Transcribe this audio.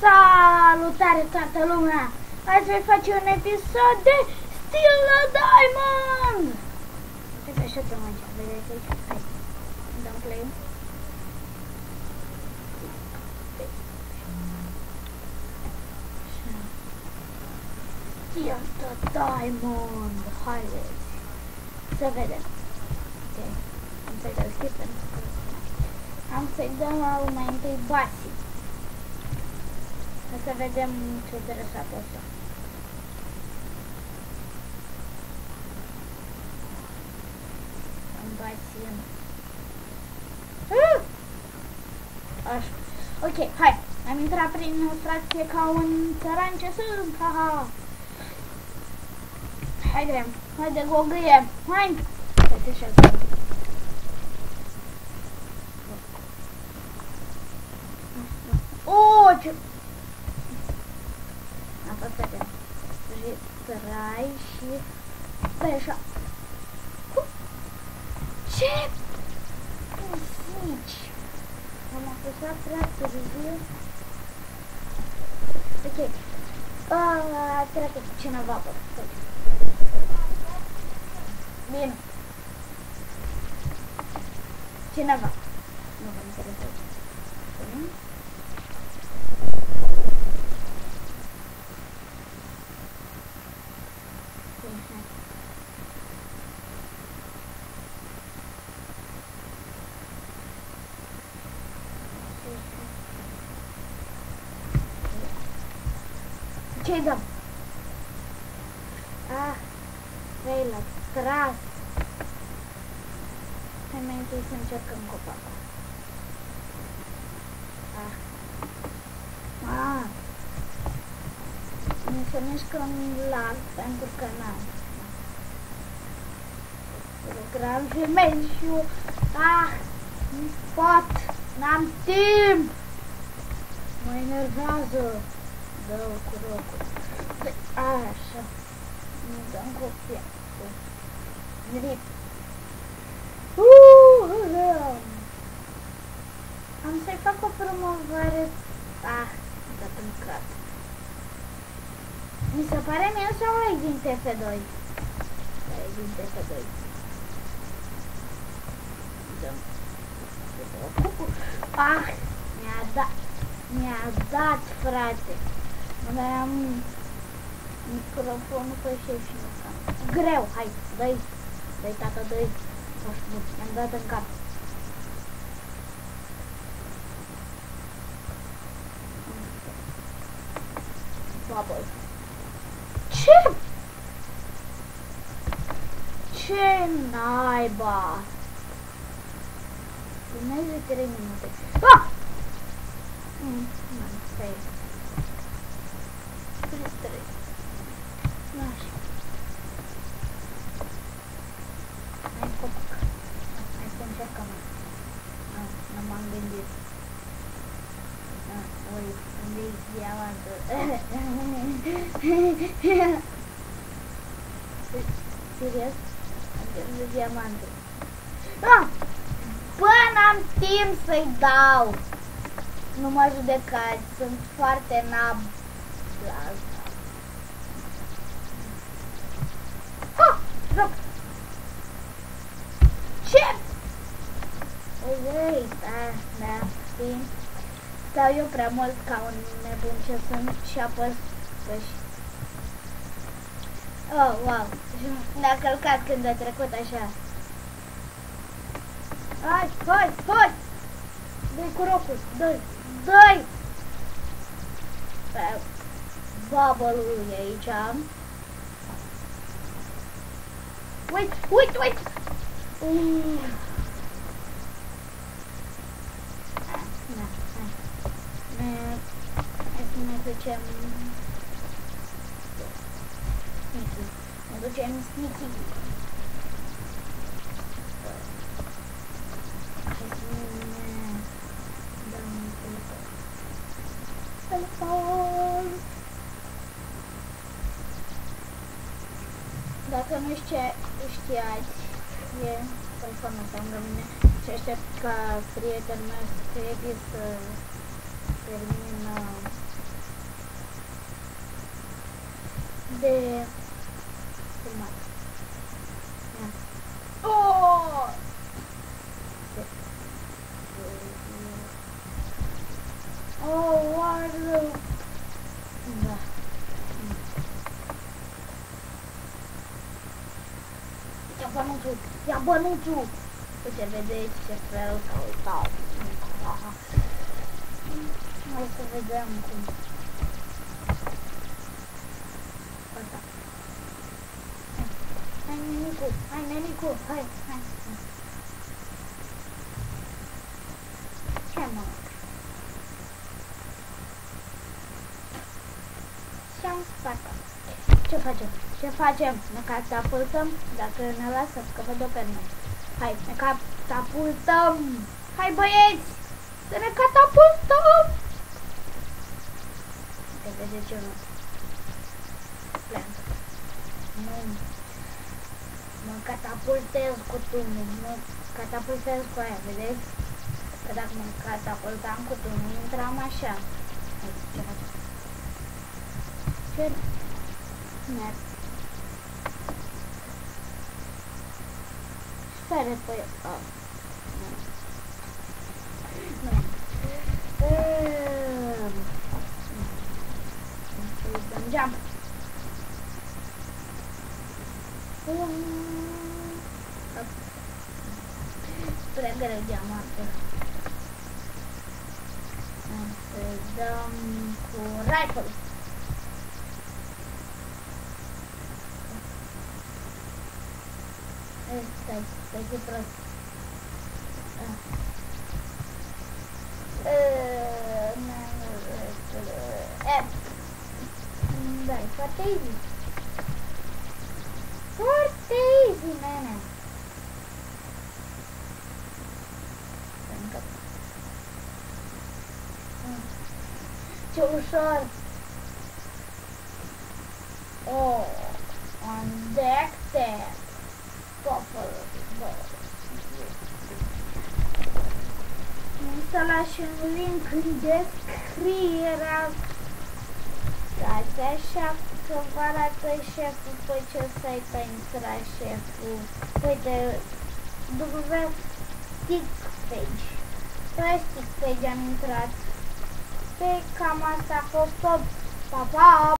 Salutare toată lumea! Azi voi face un episod de Steal a Diamond! Uite așa te mă înceam, vedeți aici? Hai, dăm play. Steal a Diamond! Haideți să vedem. Ok, am să-i dau skip pentru că am să-i dau mai întâi Basi. Să vedem ce interesat asta. Am Basi. Așa. Ok, hai. Am intrat prin ilustrație ca un țăran ce sunt. Haha. Haide gogâie. Hai. Uite și asta. Ce... Apăsăm. Retrai și... Stai așa. Ce? Pisici. Am apăsat prea târziu. Ok. A trecut cineva pe aici. Bine. Cineva. Nu vă interesează. Ce-i dăm? Ah, vei l-a tras. Hai mai întâi să încercăm copacul. Mi se mișcă un lag pentru că n-am. Lucram femei și eu. Nu pot, n-am timp. Mă enervează. Dă-o cu rocul. Așa. Nu dăm copia. Grip. Am să-i fac o promovare. Dat în cap. Mi se pare mie sau ai din TF2? Ai din TF2. Dăm. Mi-a dat, frate. Nu mai am microfonul pe șef și nu am. Greu, hai, dă-i, tata, dă-i. Mi-am dat în cap. Bubble. Ce? Ce naiba? Urmează 3 minute. Stai. 3. Așa. Hai copac. Hai să încercăm. Nu m-am gândit. Ui, unde-i diamantul? Serios? Unde-i diamantul? Bă, n-am timp să-i dau! Nu mă judecați, sunt foarte nab la asta. Joc! Ce? Ei, da, știi? Stau eu prea mult ca un nebun ce sunt și apăs și... Oh, wow! Ne-a călcat când a trecut așa. Hai! Dă-i cu rocul! Dă-i! Bubble-ul e aici. Uite! Hai să ne ducem... Sneaky. Hai să ne dăm telefon. Dacă nu știați, e telefonul ăsta lângă mine și aștept ca prietenul meu să termină de filmat. Oh! Oh, wow! Da. Ia bănuțul! Ia bănuțul! Uite, vedeți ce fel s-a uitat. Hai să vedem cum. Asta. Hai, nenicu! Hai, nenicu! Hai, hai! Ce mă? Ce-am spart? Ce facem? Ce facem? Ne catapultăm? Dacă ne lasă, că văd pe noi. Hai, ne catapultăm! Hai, băieți! Să ne catapultăm! Te vede ce nu? Plant. Nu. Mă catapultez cu tunul. Mă catapultez cu aia, vedeți? Că dacă mă catapultam cu tunul, intram așa. Hai, ce facem? Ce? Merg. Sare pe... Oh. Nu. Dăm jump. Prea greu diamante. Să dăm cu rifle. Stai că prost. Da, e foarte easy. Foarte easy, nene. Ce ușor. Oh, on deck there. Să lași un link în descriere. Dați așa că vă arată șeful pe ce site a intrat șeful. Uite, Stickpage. Pe Stickpage am intrat. Pe cam asta a fost tot. Pa, pa!